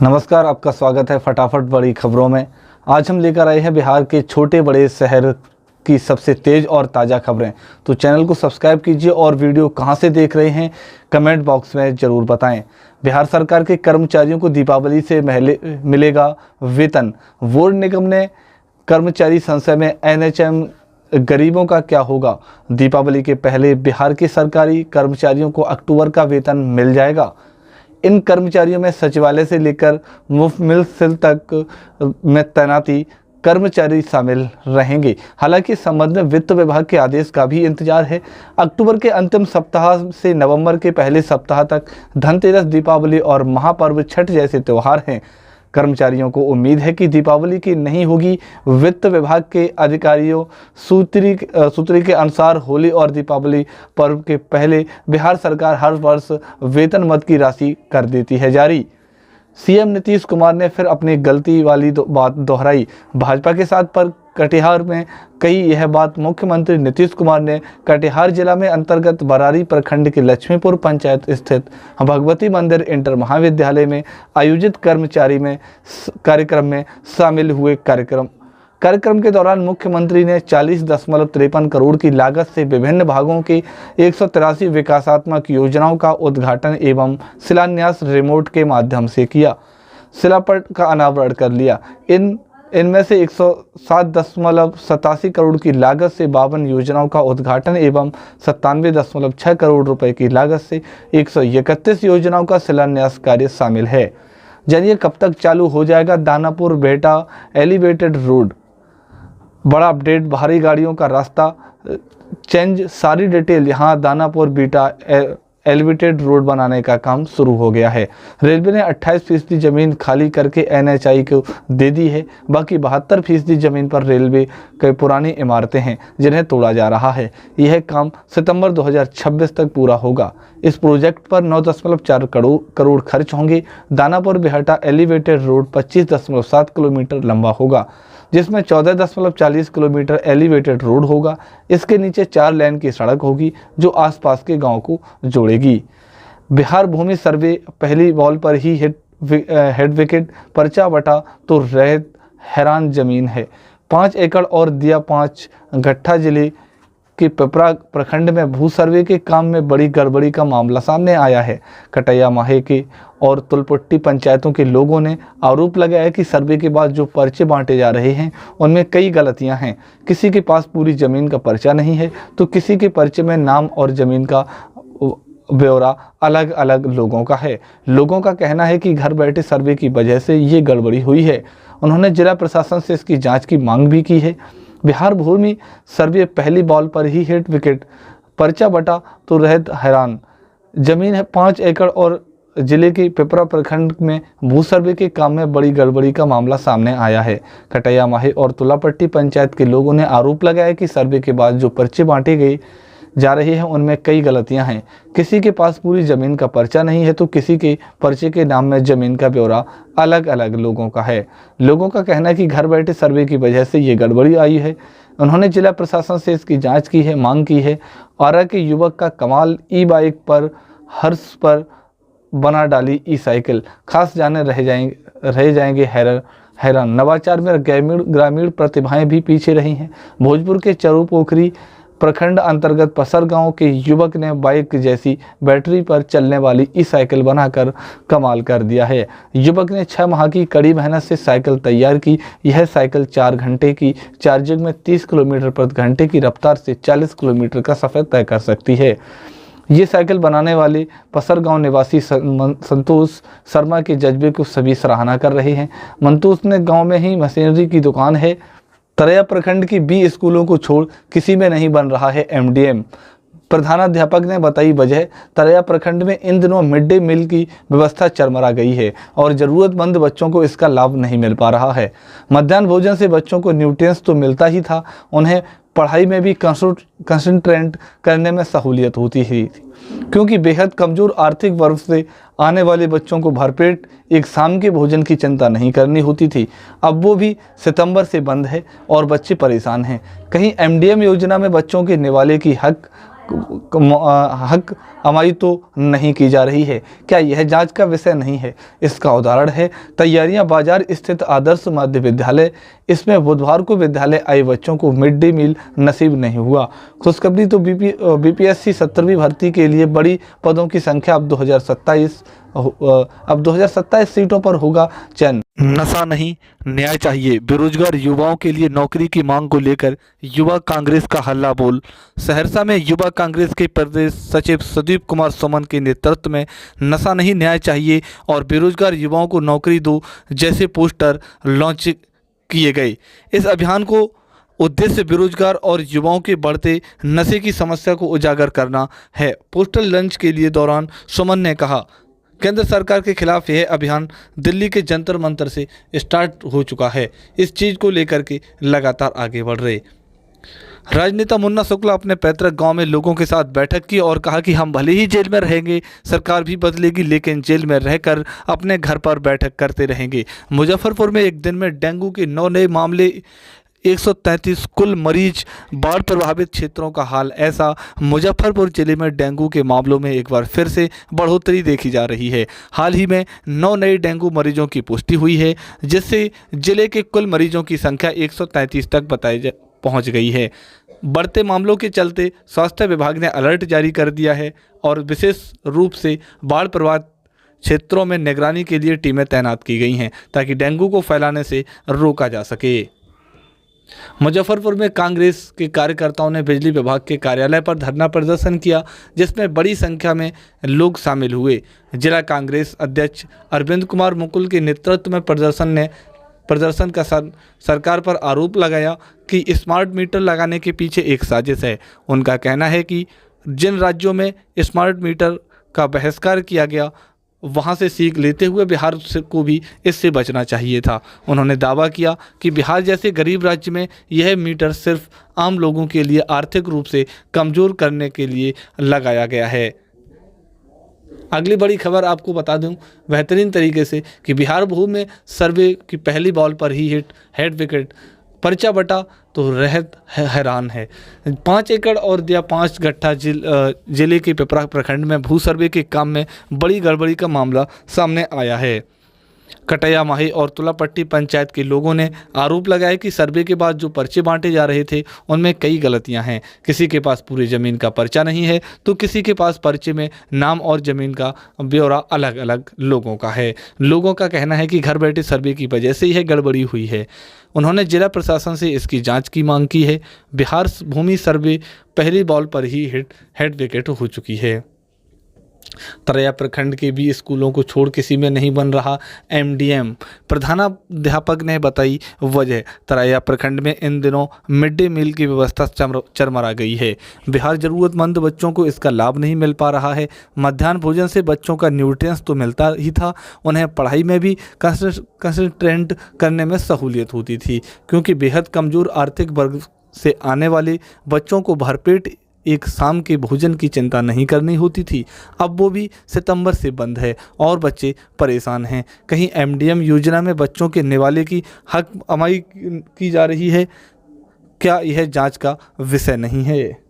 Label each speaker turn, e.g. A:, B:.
A: नमस्कार, आपका स्वागत है फटाफट बड़ी खबरों में। आज हम लेकर आए हैं बिहार के छोटे बड़े शहर की सबसे तेज़ और ताज़ा खबरें। तो चैनल को सब्सक्राइब कीजिए और वीडियो कहां से देख रहे हैं कमेंट बॉक्स में ज़रूर बताएं। बिहार सरकार के कर्मचारियों को दीपावली से मिलेगा वेतन। बोर्ड निगम ने कर्मचारी संशय में एनएचएम गरीबों का क्या होगा। दीपावली के पहले बिहार के सरकारी कर्मचारियों को अक्टूबर का वेतन मिल जाएगा। इन कर्मचारियों में सचिवालय से लेकर मुफ्त तक में तैनाती कर्मचारी शामिल रहेंगे। हालांकि इस संबंध में वित्त विभाग के आदेश का भी इंतजार है। अक्टूबर के अंतिम सप्ताह से नवंबर के पहले सप्ताह तक धनतेरस, दीपावली और महापर्व छठ जैसे त्यौहार हैं। कर्मचारियों को उम्मीद है कि दीपावली की नहीं होगी। वित्त विभाग के अधिकारियों सूत्री के अनुसार होली और दीपावली पर्व के पहले बिहार सरकार हर वर्ष वेतन मद की राशि कर देती है जारी। सीएम नीतीश कुमार ने फिर अपनी गलती वाली बात दोहराई। भाजपा के साथ पर कटिहार में कही यह बात मुख्यमंत्री नीतीश कुमार ने कटिहार जिला में अंतर्गत बरारी प्रखंड के लक्ष्मीपुर पंचायत स्थित भगवती मंदिर इंटर महाविद्यालय में आयोजित कार्यक्रम में शामिल हुए। कार्यक्रम के दौरान मुख्यमंत्री ने 40.53 करोड़ की लागत से विभिन्न भागों के 183 विकासात्मक योजनाओं का उद्घाटन एवं शिलान्यास रिमोट के माध्यम से किया। शिलापट का अनावरण कर लिया। इनमें से 107.87 करोड़ की लागत से 52 योजनाओं का उद्घाटन एवं 97.6 करोड़ रुपए की लागत से 131 योजनाओं का शिलान्यास कार्य शामिल है। जानिए कब तक चालू हो जाएगा दानापुर बेहटा एलिवेटेड रोड। बड़ा अपडेट, भारी गाड़ियों का रास्ता चेंज, सारी डिटेल यहाँ दानापुर बेहटा एलिवेटेड रोड बनाने का काम शुरू हो गया है। रेलवे ने 28% जमीन खाली करके एनएचआई को दे दी है। बाकी 72% जमीन पर रेलवे की पुरानी इमारतें हैं जिन्हें तोड़ा जा रहा है। यह काम सितंबर 2026 तक पूरा होगा। इस प्रोजेक्ट पर 9.4 करोड़ खर्च होंगे। दानापुर बेहटा एलिवेटेड रोड 25.7 किलोमीटर लंबा होगा, जिसमें 14.40 किलोमीटर एलिवेटेड रोड होगा। इसके नीचे 4 लेन की सड़क होगी जो आसपास के गांव को जोड़ेगी। बिहार भूमि सर्वे पहली बॉल पर ही हेड विकेट, पर्चा बटा तो रैयत हैरान जमीन है। 5 एकड़ और दिया 5 गट्ठा। जिले के पिपरा प्रखंड में भू सर्वे के काम में बड़ी गड़बड़ी का मामला सामने आया है। कटैया माहे के और तुलपुट्टी पंचायतों के लोगों ने आरोप लगाया कि सर्वे के बाद जो पर्चे बांटे जा रहे हैं उनमें कई गलतियां हैं। किसी के पास पूरी ज़मीन का पर्चा नहीं है तो किसी के पर्चे में नाम और ज़मीन का ब्यौरा अलग अलग लोगों का है। लोगों का कहना है कि घर बैठे सर्वे की वजह से ये गड़बड़ी हुई है। उन्होंने जिला प्रशासन से इसकी जाँच की मांग भी की है। बिहार भूमि सर्वे पहली बॉल पर ही हेड विकेट, पर्चा बटा तो रैयत हैरान जमीन है। 5 एकड़ और जिले के पिपरा प्रखंड में भू सर्वे के काम में बड़ी गड़बड़ी का मामला सामने आया है। कटैया माहे और तुलापट्टी पंचायत के लोगों ने आरोप लगाया कि सर्वे के बाद जो पर्चे बांटे गए जा रहे हैं उनमें कई गलतियां हैं। किसी के पास पूरी ज़मीन का पर्चा नहीं है तो किसी के पर्चे के नाम में ज़मीन का ब्यौरा अलग अलग लोगों का है। लोगों का कहना है कि घर बैठे सर्वे की वजह से ये गड़बड़ी आई है। उन्होंने जिला प्रशासन से इसकी जांच की है, मांग की है। औरा के युवक का कमाल, ई बाइक पर हर्ष पर बना डाली ई साइकिल, खास जाने रह जाएंगे हैरान। नवाचार में ग्रामीण प्रतिभाएं भी पीछे रही हैं। भोजपुर के चरू पोखरी प्रखंड अंतर्गत पसर गांव के युवक ने बाइक जैसी बैटरी पर चलने वाली ई साइकिल बनाकर कमाल कर दिया है। युवक ने 6 माह की कड़ी मेहनत से साइकिल तैयार की। यह साइकिल 4 घंटे की चार्जिंग में 30 किलोमीटर प्रति घंटे की रफ्तार से 40 किलोमीटर का सफ़र तय कर सकती है। ये साइकिल बनाने वाले पसर गांव निवासी संतोष शर्मा के जज्बे को सभी सराहना कर रहे हैं। मंतोष ने गांव में ही मशीनरी की दुकान है। तरैया प्रखंड की 20 स्कूलों को छोड़ किसी में नहीं बन रहा है एमडीएम। प्रधानाध्यापक ने बताई वजह, तरैया प्रखंड में इन दिनों मिड डे मील की व्यवस्था चरमरा गई है और ज़रूरतमंद बच्चों को इसका लाभ नहीं मिल पा रहा है। मध्याह्न भोजन से बच्चों को न्यूट्रिएंट्स तो मिलता ही था, उन्हें पढ़ाई में भी कंसंट्रेट करने में सहूलियत होती थी, क्योंकि बेहद कमज़ोर आर्थिक वर्ग से आने वाले बच्चों को भरपेट एक शाम के भोजन की चिंता नहीं करनी होती थी। अब वो भी सितंबर से बंद है और बच्चे परेशान हैं। कहीं एमडीएम योजना में बच्चों के निवाले की हक हक कमाई तो नहीं की जा रही है। क्या यह जांच का विषय नहीं है? इसका उदाहरण है तैयारियां बाजार स्थित आदर्श मध्य विद्यालय। इसमें बुधवार को विद्यालय आए बच्चों को मिड डे मील नसीब नहीं हुआ। खुशखबरी तो बीपीएससी 17वीं भर्ती के लिए बड़ी पदों की संख्या अब 2027 सीटों पर होगा चयन। नशा नहीं, न्याय चाहिए। बेरोजगार युवाओं के लिए नौकरी की मांग को लेकर युवा कांग्रेस का हल्ला बोल। सहरसा में युवा कांग्रेस के प्रदेश सचिव सुदीप कुमार सुमन के नेतृत्व में नशा नहीं, न्याय चाहिए और बेरोजगार युवाओं को नौकरी दो जैसे पोस्टर लॉन्च किए गए। इस अभियान को उद्देश्य बेरोजगार और युवाओं के बढ़ते नशे की समस्या को उजागर करना है। पोस्टर लॉन्च के लिए दौरान सुमन ने कहा, केंद्र सरकार के खिलाफ यह अभियान दिल्ली के जंतर मंतर से स्टार्ट हो चुका है। इस चीज़ को लेकर के लगातार आगे बढ़ रहे। राजनेता मुन्ना शुक्ला अपने पैतृक गांव में लोगों के साथ बैठक की और कहा कि हम भले ही जेल में रहेंगे, सरकार भी बदलेगी, लेकिन जेल में रहकर अपने घर पर बैठक करते रहेंगे। मुजफ्फरपुर में एक दिन में डेंगू के 9 नए मामले, 133 कुल मरीज। बाढ़ प्रभावित क्षेत्रों का हाल ऐसा। मुजफ्फरपुर जिले में डेंगू के मामलों में एक बार फिर से बढ़ोतरी देखी जा रही है। हाल ही में 9 नए डेंगू मरीजों की पुष्टि हुई है, जिससे जिले के कुल मरीजों की संख्या 133 तक पहुंच गई है। बढ़ते मामलों के चलते स्वास्थ्य विभाग ने अलर्ट जारी कर दिया है और विशेष रूप से बाढ़ प्रभावित क्षेत्रों में निगरानी के लिए टीमें तैनात की गई हैं ताकि डेंगू को फैलाने से रोका जा सके। मुजफ्फरपुर में कांग्रेस के कार्यकर्ताओं ने बिजली विभाग के कार्यालय पर धरना प्रदर्शन किया, जिसमें बड़ी संख्या में लोग शामिल हुए। जिला कांग्रेस अध्यक्ष अरविंद कुमार मुकुल के नेतृत्व में प्रदर्शन का सरकार पर आरोप लगाया कि स्मार्ट मीटर लगाने के पीछे एक साजिश है। उनका कहना है कि जिन राज्यों में स्मार्ट मीटर का बहिष्कार किया गया, वहां से सीख लेते हुए बिहार को भी इससे बचना चाहिए था। उन्होंने दावा किया कि बिहार जैसे गरीब राज्य में यह मीटर सिर्फ आम लोगों के लिए आर्थिक रूप से कमज़ोर करने के लिए लगाया गया है। अगली बड़ी खबर आपको बता दूं बेहतरीन तरीके से कि बिहार भूमि में सर्वे की पहली बॉल पर ही हेड विकेट, पर्चा बटा तो रहत हैरान है। 5 एकड़ और दिया 5 गट्ठा जिले के पिपरा प्रखंड में भू सर्वे के काम में बड़ी गड़बड़ी का मामला सामने आया है। कटैया माही और तुलापट्टी पंचायत के लोगों ने आरोप लगाया कि सर्वे के बाद जो पर्चे बांटे जा रहे थे उनमें कई गलतियां हैं। किसी के पास पूरी ज़मीन का पर्चा नहीं है तो किसी के पास पर्चे में नाम और ज़मीन का ब्यौरा अलग अलग लोगों का है। लोगों का कहना है कि घर बैठे सर्वे की वजह से यह गड़बड़ी हुई है। उन्होंने जिला प्रशासन से इसकी जांच की मांग की है। बिहार भूमि सर्वे पहली बॉल पर ही हेड विकेट हो चुकी है। तरैया प्रखंड के भी स्कूलों को छोड़ किसी में नहीं बन रहा एमडीएम। प्रधानाध्यापक ने बताई वजह। तरैया प्रखंड में इन दिनों मिड डे मील की व्यवस्था चरमरा गई है। बिहार जरूरतमंद बच्चों को इसका लाभ नहीं मिल पा रहा है। मध्याह्न भोजन से बच्चों का न्यूट्रिएंट्स तो मिलता ही था, उन्हें पढ़ाई में भी कंसंट्रेट करने में सहूलियत होती थी, क्योंकि बेहद कमज़ोर आर्थिक वर्ग से आने वाले बच्चों को भरपेट एक शाम के भोजन की चिंता नहीं करनी होती थी। अब वो भी सितंबर से बंद है और बच्चे परेशान हैं। कहीं एमडीएम योजना में बच्चों के निवाले की हक कमाई की जा रही है? क्या यह जांच का विषय नहीं है?